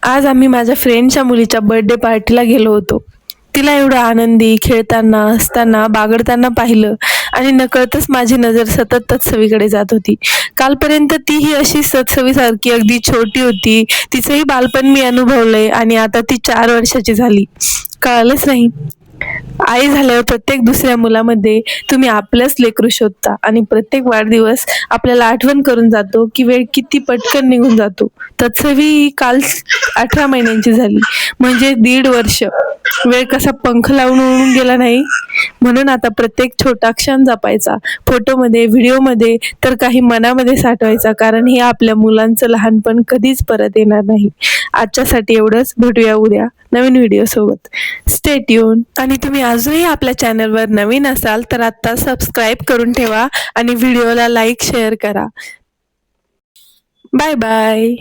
आज आम्ही माझ्या फ्रेंडच्या मुलीच्या बर्थडे पार्टीला गेलो होतो. तिला एवढं आनंदी खेळताना, हसताना, बागडताना पाहिलं आणि नकळतच माझी नजर सतत तत्सवीकडे जात होती. कालपर्यंत तीही अशी सतसवीसारखी अगदी छोटी होती. तिचंही बालपण मी अनुभवलंय आणि आता ती 4 वर्षाची झाली. कळालंच नाही. आई झाल्यावर प्रत्येक दुसऱ्या मुलामध्ये तुम्ही आपलंच लेकरू शोधता आणि प्रत्येक वाढदिवस आपल्याला आठवण करून जातो की वेळ किती पटकन निघून जातो. तत्सवी काल 18 महिन्यांची झाली, म्हणजे 1.5 वर्ष. वेळ कसा पंख लावून उडून गेला नाही. म्हणून आता प्रत्येक छोटा क्षण जपायचा, फोटोमध्ये, व्हिडिओमध्ये, तर काही मनामध्ये साठवायचा, कारण हे आपल्या मुलांचं लहानपण कधीच परत येणार नाही. आजच्यासाठी एवढंच. भेटूया उद्या नवीन व्हिडिओ सोबत. Stay tune. आणि तुम्ही अजूनही आपल्या चॅनलवर नवीन असाल तर आत्ता सबस्क्राईब करून ठेवा आणि व्हिडिओला लाईक शेअर करा. Bye bye.